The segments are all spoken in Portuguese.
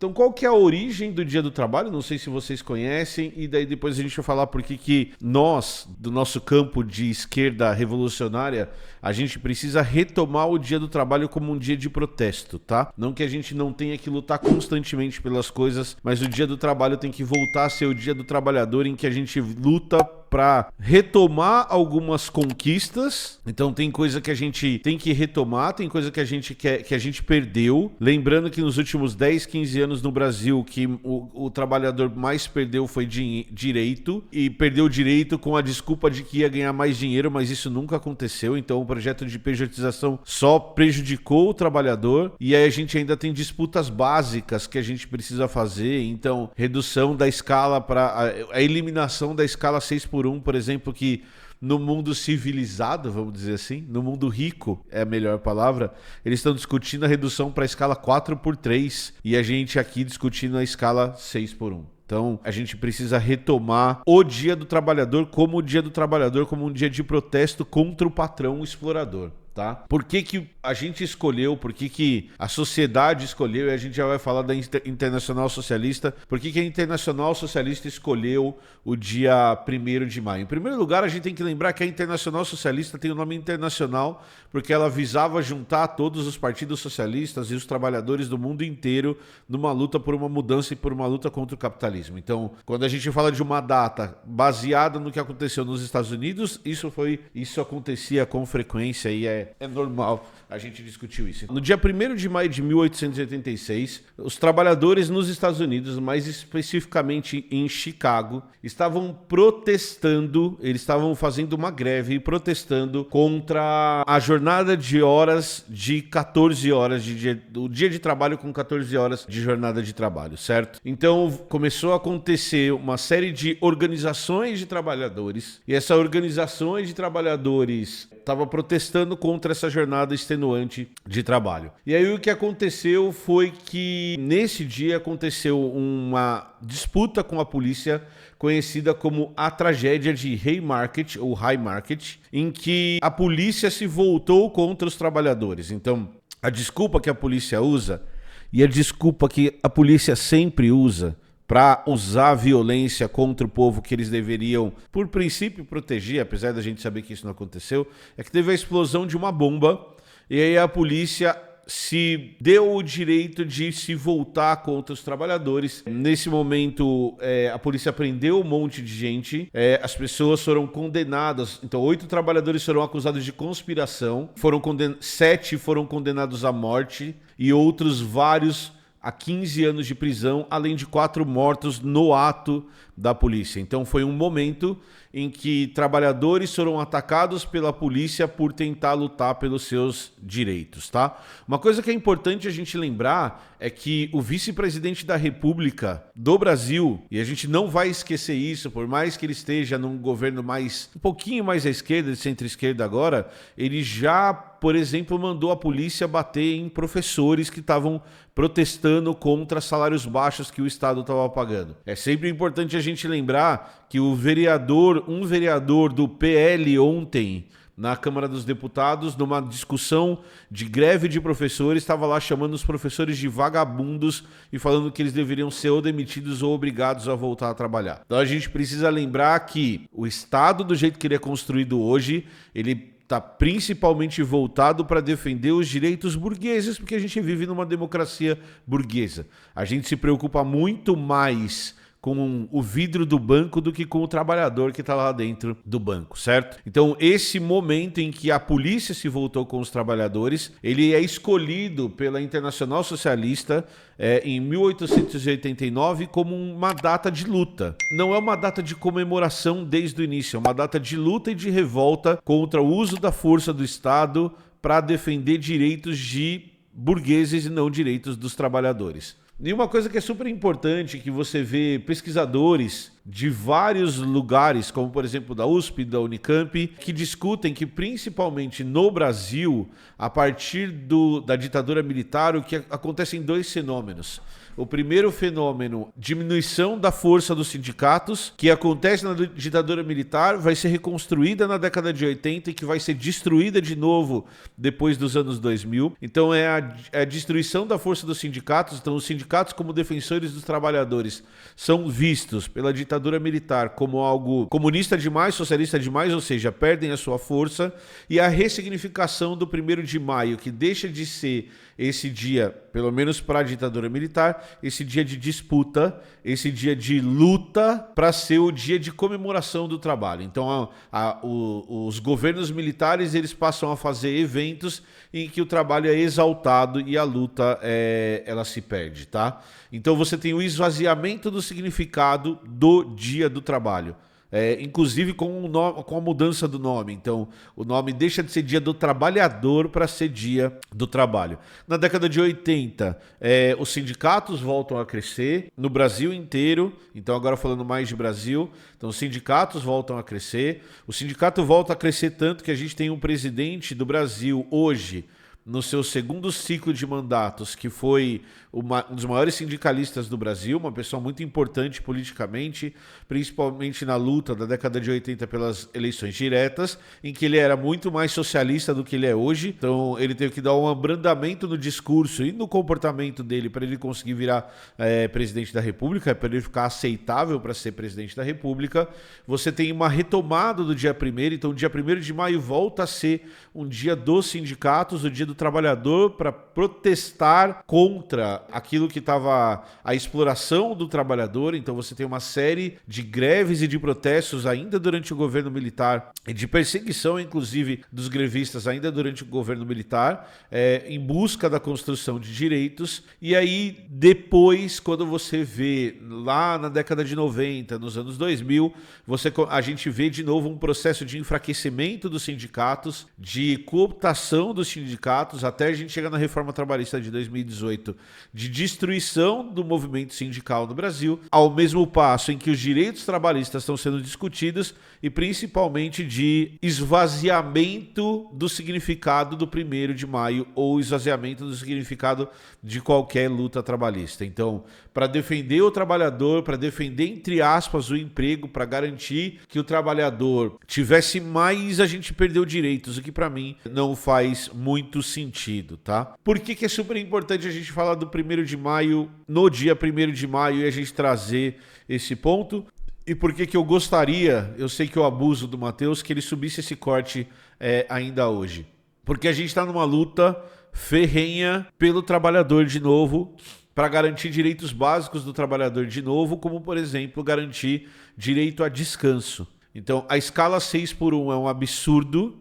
Então, qual que é a origem do Dia do Trabalho? Não sei se vocês conhecem, e daí depois a gente vai falar por que nós, do nosso campo de esquerda revolucionária, a gente precisa retomar o Dia do Trabalho como um dia de protesto, tá? Não que a gente não tenha que lutar constantemente pelas coisas, mas o Dia do Trabalho tem que voltar a ser o Dia do Trabalhador, em que a gente luta para retomar algumas conquistas. Então tem coisa que a gente tem que retomar, tem coisa que a gente quer, que a gente perdeu. Lembrando que nos últimos 10, 15 anos no Brasil, que o trabalhador mais perdeu foi direito, e perdeu direito com a desculpa de que ia ganhar mais dinheiro, mas isso nunca aconteceu. Então o projeto de pejotização só prejudicou o trabalhador, e aí a gente ainda tem disputas básicas que a gente precisa fazer. Então, redução da escala para a eliminação da escala 6x1, por exemplo, que no mundo civilizado, vamos dizer assim, no mundo rico é a melhor palavra, eles estão discutindo a redução para a escala 4x3 e a gente aqui discutindo a escala 6x1. Então, a gente precisa retomar o Dia do Trabalhador como o Dia do Trabalhador, como um dia de protesto contra o patrão explorador. Tá? Por que a gente escolheu, por que a sociedade escolheu, e a gente já vai falar da Internacional Socialista, por que a Internacional Socialista escolheu o dia 1º de maio? Em primeiro lugar, a gente tem que lembrar que a Internacional Socialista tem o nome internacional porque ela visava juntar todos os partidos socialistas e os trabalhadores do mundo inteiro numa luta por uma mudança e por uma luta contra o capitalismo. Então, quando a gente fala de uma data baseada no que aconteceu nos Estados Unidos, isso acontecia com frequência e é normal a gente discutir isso. No dia 1º de maio de 1886, os trabalhadores nos Estados Unidos, mais especificamente em Chicago, estavam protestando, eles estavam fazendo uma greve e protestando contra a jornada de horas de 14 horas, o dia de trabalho com 14 horas de jornada de trabalho, certo? Então começou a acontecer uma série de organizações de trabalhadores, e essas organizações de trabalhadores estavam protestando contra essa jornada extenuante de trabalho. E aí o que aconteceu foi que nesse dia aconteceu uma disputa com a polícia conhecida como a tragédia de Haymarket ou Haymarket, em que a polícia se voltou contra os trabalhadores. Então, a desculpa que a polícia usa, e a desculpa que a polícia sempre usa para usar violência contra o povo que eles deveriam, por princípio, proteger, apesar da gente saber que isso não aconteceu, é que teve a explosão de uma bomba, e aí a polícia se deu o direito de se voltar contra os trabalhadores. Nesse momento, a polícia prendeu um monte de gente, as pessoas foram condenadas. Então, 8 trabalhadores foram acusados de conspiração, 7 foram condenados à morte e outros vários a 15 anos de prisão, além de 4 mortos no ato da polícia. Então foi um momento em que trabalhadores foram atacados pela polícia por tentar lutar pelos seus direitos, tá? Uma coisa que é importante a gente lembrar é que o vice-presidente da República do Brasil, e a gente não vai esquecer isso, por mais que ele esteja num governo um pouquinho mais à esquerda, de centro-esquerda agora, ele já, por exemplo, mandou a polícia bater em professores que estavam protestando contra salários baixos que o Estado estava pagando. É sempre importante a gente lembrar que um vereador do PL ontem, na Câmara dos Deputados, numa discussão de greve de professores, estava lá chamando os professores de vagabundos e falando que eles deveriam ser ou demitidos ou obrigados a voltar a trabalhar. Então a gente precisa lembrar que o Estado, do jeito que ele é construído hoje, ele está principalmente voltado para defender os direitos burgueses, porque a gente vive numa democracia burguesa. A gente se preocupa muito mais com o vidro do banco do que com o trabalhador que está lá dentro do banco, certo? Então, esse momento em que a polícia se voltou com os trabalhadores, ele é escolhido pela Internacional Socialista em 1889 como uma data de luta. Não é uma data de comemoração desde o início, é uma data de luta e de revolta contra o uso da força do Estado para defender direitos de burgueses e não direitos dos trabalhadores. E uma coisa que é super importante, que você vê pesquisadores de vários lugares, como por exemplo da USP, da Unicamp, que discutem que principalmente no Brasil, a partir da ditadura militar, o que acontecem 2 fenômenos. O primeiro fenômeno, diminuição da força dos sindicatos, que acontece na ditadura militar, vai ser reconstruída na década de 80 e que vai ser destruída de novo depois dos anos 2000. Então é a destruição da força dos sindicatos. Então os sindicatos, como defensores dos trabalhadores, são vistos pela ditadura militar como algo comunista demais, socialista demais, ou seja, perdem a sua força. E a ressignificação do 1º de maio, que deixa de ser esse dia, pelo menos para a ditadura militar, esse dia de disputa, esse dia de luta, para ser o dia de comemoração do trabalho. Então os governos militares, eles passam a fazer eventos em que o trabalho é exaltado e a luta ela se perde, tá? Então você tem o esvaziamento do significado do dia do trabalho. Inclusive com a mudança do nome. Então, o nome deixa de ser Dia do Trabalhador para ser Dia do Trabalho. Na década de 80, os sindicatos voltam a crescer no Brasil inteiro. Então, agora falando mais de Brasil, então os sindicatos voltam a crescer. O sindicato volta a crescer tanto que a gente tem um presidente do Brasil hoje, no seu segundo ciclo de mandatos, que foi um dos maiores sindicalistas do Brasil, uma pessoa muito importante politicamente, principalmente na luta da década de 80 pelas eleições diretas, em que ele era muito mais socialista do que ele é hoje. Então ele teve que dar um abrandamento no discurso e no comportamento dele para ele conseguir virar presidente da República, para ele ficar aceitável para ser presidente da República. Você tem uma retomada do dia 1º, então o dia 1º de maio volta a ser um dia dos sindicatos, o dia do trabalhador, para protestar contra aquilo que estava a exploração do trabalhador. Então você tem uma série de greves e de protestos ainda durante o governo militar e de perseguição, inclusive, dos grevistas ainda durante o governo militar, em busca da construção de direitos. E aí depois, quando você vê lá na década de 90, nos anos 2000, a gente vê de novo um processo de enfraquecimento dos sindicatos, de cooptação dos sindicatos, até a gente chegar na reforma trabalhista de 2018, de destruição do movimento sindical no Brasil, ao mesmo passo em que os direitos trabalhistas estão sendo discutidos e principalmente de esvaziamento do significado do 1º de maio ou esvaziamento do significado de qualquer luta trabalhista. Então, para defender o trabalhador, para defender, entre aspas, o emprego, para garantir que o trabalhador tivesse mais, a gente perdeu direitos, o que para mim não faz muito sentido, tá? Por que é super importante a gente falar do 1º de maio, no dia 1º de maio, e a gente trazer esse ponto? E por que eu gostaria, eu sei que eu abuso do Matheus, que ele subisse esse corte ainda hoje? Porque a gente está numa luta ferrenha pelo trabalhador de novo, para garantir direitos básicos do trabalhador de novo, como, por exemplo, garantir direito a descanso. Então, a escala 6x1 é um absurdo.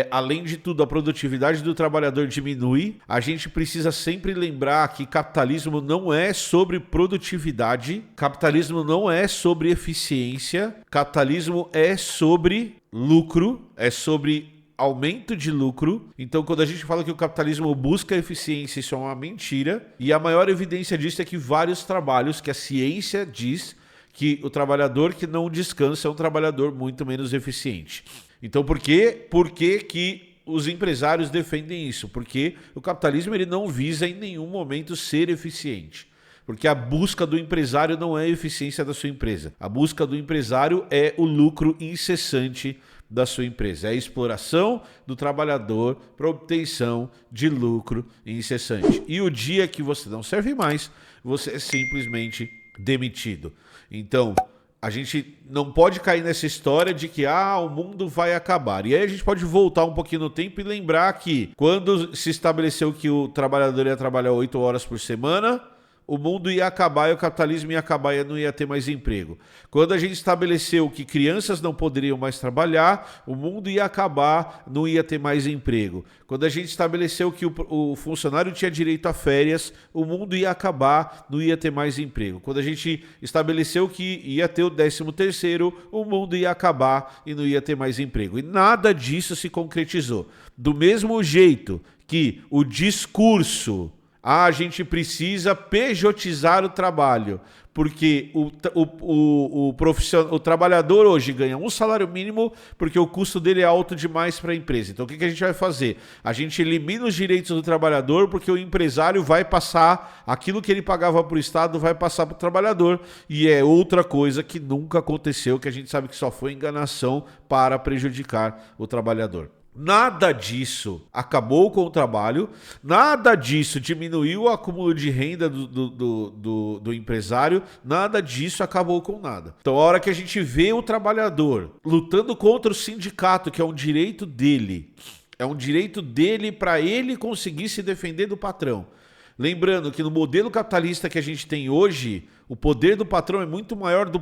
Além de tudo, a produtividade do trabalhador diminui. A gente precisa sempre lembrar que capitalismo não é sobre produtividade, capitalismo não é sobre eficiência, capitalismo é sobre lucro, é sobre aumento de lucro. Então, quando a gente fala que o capitalismo busca eficiência, isso é uma mentira. E a maior evidência disso é que vários trabalhos que a ciência diz que o trabalhador que não descansa é um trabalhador muito menos eficiente. Então, por que os empresários defendem isso? Porque o capitalismo ele não visa em nenhum momento ser eficiente. Porque a busca do empresário não é a eficiência da sua empresa. A busca do empresário é o lucro incessante da sua empresa. É a exploração do trabalhador para obtenção de lucro incessante. E o dia que você não serve mais, você é simplesmente demitido. Então, a gente não pode cair nessa história de que o mundo vai acabar. E aí a gente pode voltar um pouquinho no tempo e lembrar que quando se estabeleceu que o trabalhador ia trabalhar 8 horas por semana, o mundo ia acabar e o capitalismo ia acabar e não ia ter mais emprego. Quando a gente estabeleceu que crianças não poderiam mais trabalhar, o mundo ia acabar, não ia ter mais emprego. Quando a gente estabeleceu que o funcionário tinha direito a férias, o mundo ia acabar, não ia ter mais emprego. Quando a gente estabeleceu que ia ter o 13º, o mundo ia acabar e não ia ter mais emprego. E nada disso se concretizou. Do mesmo jeito que o discurso a gente precisa pejotizar o trabalho, porque o trabalhador hoje ganha um salário mínimo porque o custo dele é alto demais para a empresa. Então o que a gente vai fazer? A gente elimina os direitos do trabalhador porque o empresário vai passar aquilo que ele pagava para o Estado, vai passar para o trabalhador, e é outra coisa que nunca aconteceu, que a gente sabe que só foi enganação para prejudicar o trabalhador. Nada disso acabou com o trabalho, nada disso diminuiu o acúmulo de renda do empresário, nada disso acabou com nada. Então, a hora que a gente vê o trabalhador lutando contra o sindicato, que é um direito dele para ele conseguir se defender do patrão. Lembrando que no modelo capitalista que a gente tem hoje, o poder do patrão é muito maior do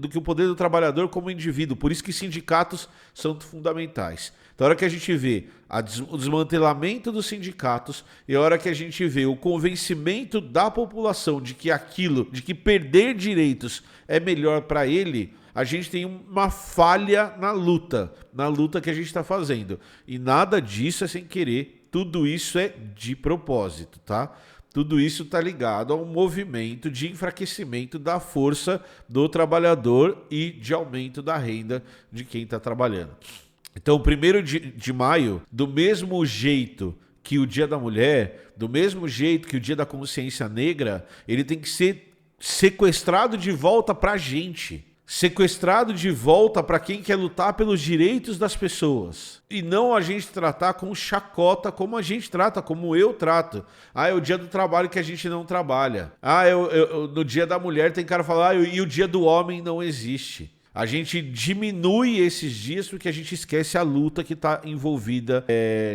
que o poder do trabalhador como indivíduo. Por isso que sindicatos são fundamentais. Então, a hora que a gente vê o desmantelamento dos sindicatos e a hora que a gente vê o convencimento da população de que perder direitos é melhor para ele, a gente tem uma falha na luta que a gente está fazendo. E nada disso é sem querer. Tudo isso é de propósito, tá? Tudo isso está ligado a um movimento de enfraquecimento da força do trabalhador e de aumento da renda de quem está trabalhando. Então, o 1º de maio, do mesmo jeito que o Dia da Mulher, do mesmo jeito que o Dia da Consciência Negra, ele tem que ser sequestrado de volta para a gente. Sequestrado de volta para quem quer lutar pelos direitos das pessoas. E não a gente tratar com chacota como a gente trata, como eu trato. É o dia do trabalho que a gente não trabalha. No dia da mulher tem cara que fala, e o dia do homem não existe. A gente diminui esses dias porque a gente esquece a luta que está envolvida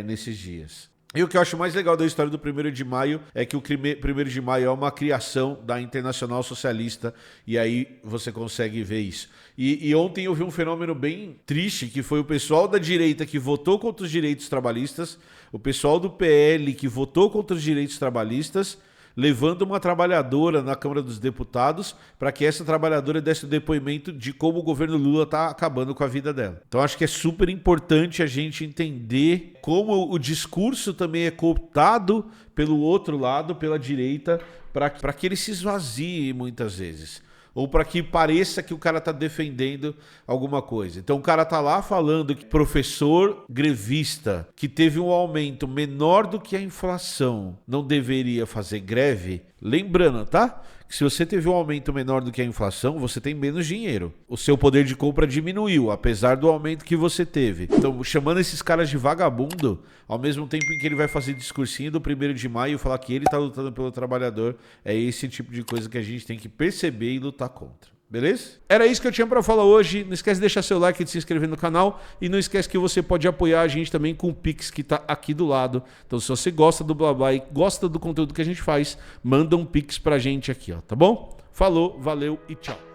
nesses dias. E o que eu acho mais legal da história do 1º de maio é que o 1º de maio é uma criação da Internacional Socialista, e aí você consegue ver isso. E ontem eu vi um fenômeno bem triste, que foi o pessoal da direita que votou contra os direitos trabalhistas, o pessoal do PL que votou contra os direitos trabalhistas, levando uma trabalhadora na Câmara dos Deputados para que essa trabalhadora desse o depoimento de como o governo Lula está acabando com a vida dela. Então acho que é super importante a gente entender como o discurso também é cooptado pelo outro lado, pela direita, para que ele se esvazie muitas vezes. Ou para que pareça que o cara está defendendo alguma coisa. Então o cara está lá falando que professor grevista que teve um aumento menor do que a inflação não deveria fazer greve. Lembrando, tá? Que se você teve um aumento menor do que a inflação, você tem menos dinheiro. O seu poder de compra diminuiu, apesar do aumento que você teve. Então, chamando esses caras de vagabundo, ao mesmo tempo em que ele vai fazer discursinho do 1º de maio e falar que ele está lutando pelo trabalhador, é esse tipo de coisa que a gente tem que perceber e lutar contra. Beleza? Era isso que eu tinha para falar hoje. Não esquece de deixar seu like e de se inscrever no canal. E não esquece que você pode apoiar a gente também com o Pix que está aqui do lado. Então, se você gosta do Blá Blá e gosta do conteúdo que a gente faz, manda um Pix pra gente aqui, ó, tá bom? Falou, valeu e tchau.